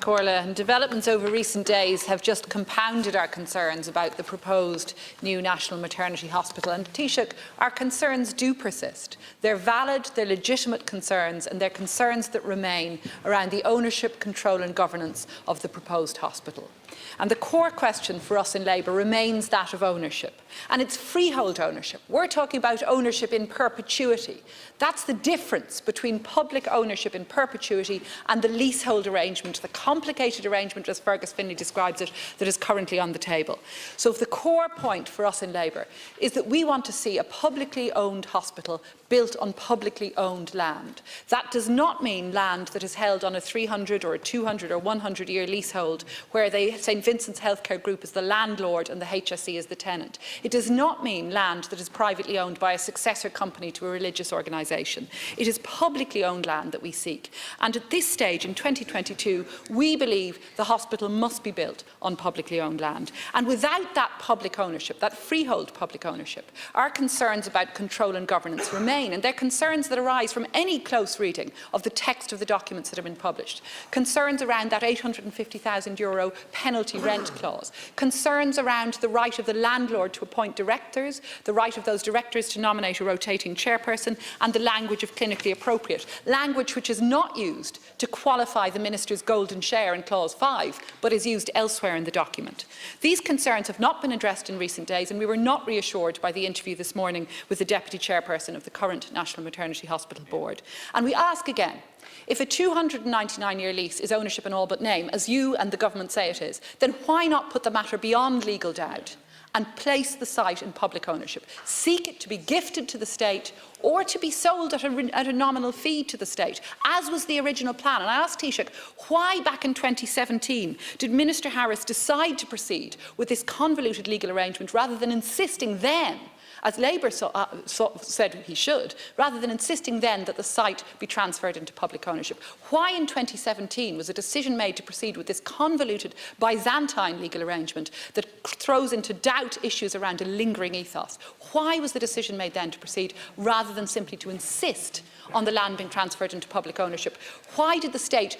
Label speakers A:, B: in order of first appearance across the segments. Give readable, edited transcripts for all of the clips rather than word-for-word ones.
A: Corla. And developments over recent days have just compounded our concerns about the proposed new National Maternity Hospital. And Taoiseach, our concerns do persist. They're valid, they're legitimate concerns, and they're concerns that remain around the ownership, control and governance of the proposed hospital. And the core question for us in Labour remains that of ownership. And it's freehold ownership. We're talking about ownership in perpetuity. That's the difference between public ownership in perpetuity and the leasehold arrangement, the complicated arrangement, as Fergus Finlay describes it, that is currently on the table. So if the core point for us in Labour is that we want to see a publicly owned hospital built on publicly owned land. That does not mean land that is held on a 300 or a 200 or 100-year leasehold where St Vincent's Healthcare Group is the landlord and the HSE is the tenant. It does not mean land that is privately owned by a successor company to a religious organisation. It is publicly owned land that we seek. And at this stage, in 2022, we believe the hospital must be built on publicly owned land. And without that public ownership, that freehold public ownership, our concerns about control and governance remain. And they're concerns that arise from any close reading of the text of the documents that have been published. Concerns around that €850,000 penalty rent clause. Concerns around the right of the landlord to appoint directors, the right of those directors to nominate a rotating chairperson, and the language of clinically appropriate. Language which is not used to qualify the minister's golden share in clause 5, but is used elsewhere in the document. These concerns have not been addressed in recent days, and we were not reassured by the interview this morning with the deputy chairperson of the current National Maternity Hospital Board. And we ask again, if a 299-year lease is ownership in all but name, as you and the government say it is, then why not put the matter beyond legal doubt and place the site in public ownership? Seek it to be gifted to the state or to be sold at a nominal fee to the state, as was the original plan. And I asked Taoiseach, why back in 2017 did Minister Harris decide to proceed with this convoluted legal arrangement rather than insisting then, as Labour said he should, rather than insisting then that the site be transferred into public ownership? Why in 2017 was a decision made to proceed with this convoluted Byzantine legal arrangement that throws into doubt issues around a lingering ethos? Why was the decision made then to proceed rather than simply to insist on the land being transferred into public ownership? Why did the state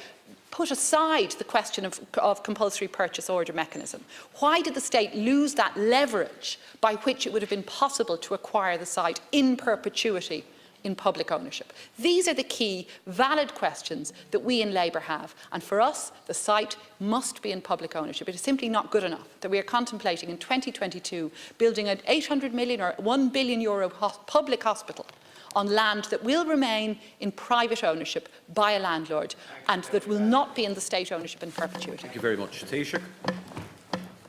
A: put aside the question of compulsory purchase order mechanism? Why did the state lose that leverage by which it would have been possible to acquire the site in perpetuity in public ownership? These are the key, valid questions that we in Labour have. And for us, the site must be in public ownership. It is simply not good enough that we are contemplating in 2022 building an 800 million or €1 billion public hospital on land that will remain in private ownership by a landlord and that will not be in the state ownership in perpetuity.
B: Thank you very much. Taoiseach.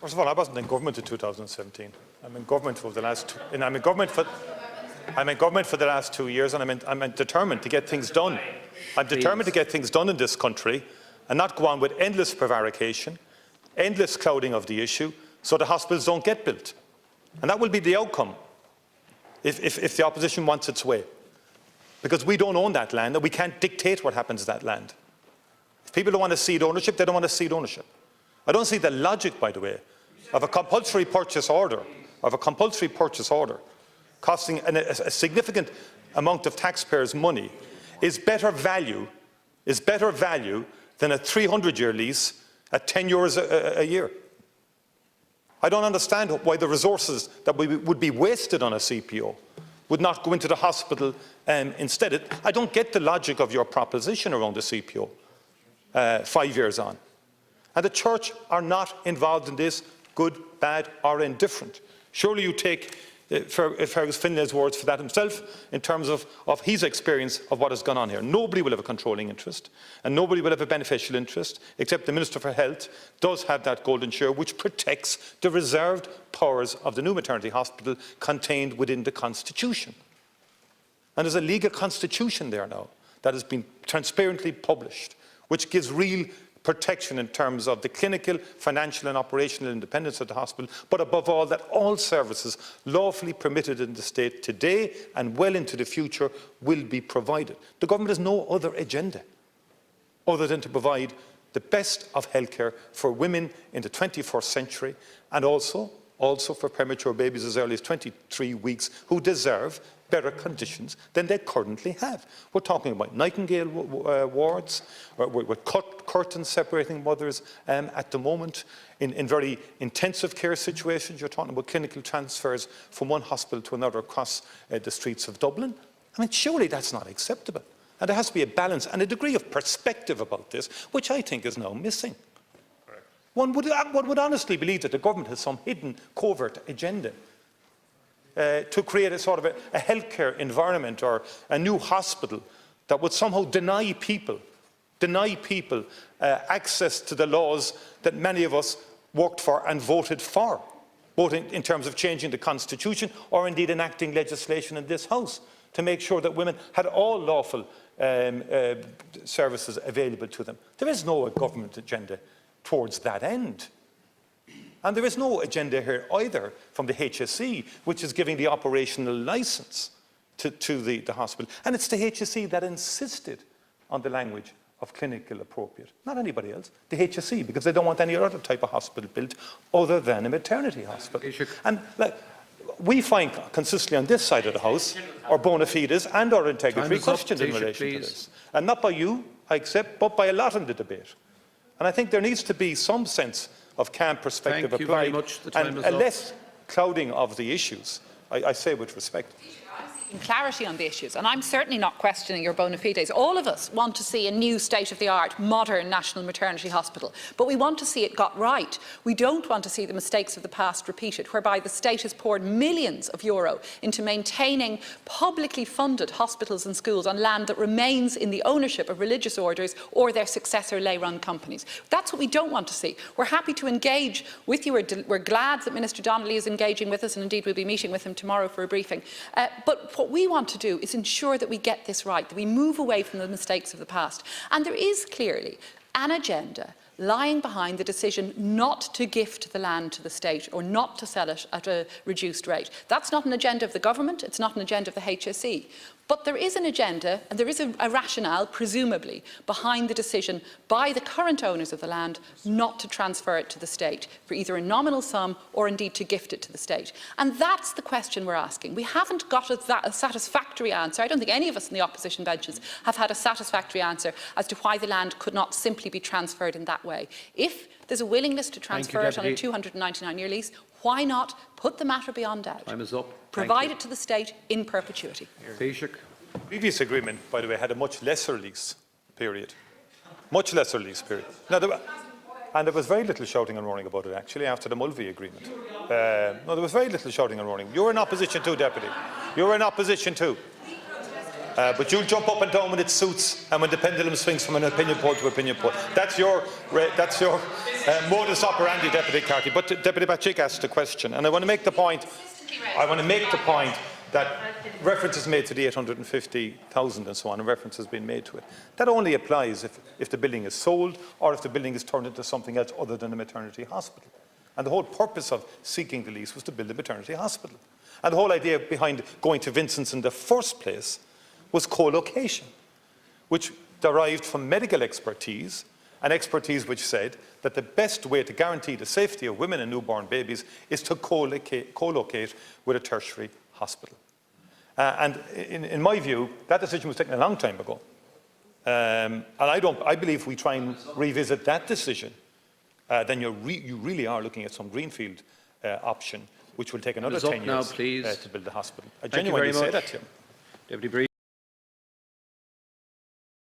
C: First of all, I wasn't in government in 2017. I'm in government for the last I'm in government for the last 2 years, and I'm determined to get things done. I'm determined to get things done in this country and not go on with endless prevarication, endless clouding of the issue, so the hospitals don't get built. And that will be the outcome if the opposition wants its way. Because we don't own that land and we can't dictate what happens to that land. If people don't want to cede ownership, they don't want to cede ownership. I don't see the logic, by the way, of a compulsory purchase order, costing a significant amount of taxpayers' money is better value than a 300-year lease at €10 a year. I don't understand why the resources that would be wasted on a CPO would not go into the hospital instead. I don't get the logic of your proposition around the CPO 5 years on. And the Church are not involved in this, good, bad or indifferent. Surely you take Fergus Finlay's words for that himself in terms of his experience of what has gone on here. Nobody will have a controlling interest and nobody will have a beneficial interest except the Minister for Health does have that golden share which protects the reserved powers of the new maternity hospital contained within the Constitution. And there's a legal constitution there now that has been transparently published which gives real protection in terms of the clinical, financial and operational independence of the hospital, but above all that all services lawfully permitted in the state today and well into the future will be provided. The government has no other agenda other than to provide the best of healthcare for women in the 21st century and also for premature babies as early as 23 weeks who deserve better conditions than they currently have. We're talking about Nightingale wards, with curtains separating mothers at the moment. In very intensive care situations, you're talking about clinical transfers from one hospital to another across the streets of Dublin. I mean, surely that's not acceptable. And there has to be a balance and a degree of perspective about this, which I think is now missing. One would honestly believe that the government has some hidden, covert agenda to create a sort of a healthcare environment or a new hospital that would somehow deny people access to the laws that many of us worked for and voted for, both in terms of changing the Constitution or indeed enacting legislation in this House to make sure that women had all lawful services available to them. There is no government agenda towards that end. And there is no agenda here either from the HSE, which is giving the operational licence to the hospital. And it's the HSE that insisted on the language of clinical appropriate, not anybody else, the HSE, because they don't want any other type of hospital built other than a maternity hospital. And we find consistently on this side of the House our bona fides and our integrity questioned in relation to this. And not by you, I accept, but by a lot in the debate. And I think there needs to be some sense of calm perspective applied and a less clouding of the issues, I say with respect.
A: Clarity on the issues, and I'm certainly not questioning your bona fides. All of us want to see a new state-of-the-art, modern national maternity hospital, but we want to see it got right. We don't want to see the mistakes of the past repeated, whereby the state has poured millions of euro into maintaining publicly funded hospitals and schools on land that remains in the ownership of religious orders or their successor lay-run companies. That's what we don't want to see. We're happy to engage with you. We're glad that Minister Donnelly is engaging with us, and indeed we'll be meeting with him tomorrow for a briefing. But what we want to do is ensure that we get this right, that we move away from the mistakes of the past. And there is clearly an agenda lying behind the decision not to gift the land to the state or not to sell it at a reduced rate. That's not an agenda of the government, it's not an agenda of the HSE. But there is an agenda, and there is a rationale, presumably, behind the decision by the current owners of the land not to transfer it to the state for either a nominal sum or indeed to gift it to the state. And that's the question we're asking. We haven't got a satisfactory answer. I don't think any of us in the opposition benches have had a satisfactory answer as to why the land could not simply be transferred in that way. If there's a willingness to transfer it on a 299-year lease, why not put the matter beyond doubt?
B: Time is up.
A: Provide it to the state in perpetuity.
B: Taoiseach.
C: The previous agreement, by the way, had a much lesser lease period. Much lesser lease period. Now, there was very little shouting and roaring about it, actually, after the Mulvey agreement. No, there was very little shouting and roaring. You were in opposition too, Deputy. You were in opposition too. But you'll jump up and down when it suits and when the pendulum swings from an opinion poll to opinion poll. That's your modus operandi, Deputy Carty. But Deputy Bacik asked a question, and I want to make the point. That reference is made to the 850,000 and so on, and reference has been made to it. That only applies if the building is sold or if the building is turned into something else other than a maternity hospital. And the whole purpose of seeking the lease was to build a maternity hospital. And the whole idea behind going to Vincent's in the first place was co-location, which derived from medical expertise, and expertise which said that the best way to guarantee the safety of women and newborn babies is to co-locate with a tertiary hospital. And in my view, that decision was taken a long time ago. And I believe if we try and revisit that decision, then you really are looking at some greenfield option, which will take another 10 years to build the hospital. I genuinely say that to you.
B: Deputy Brief.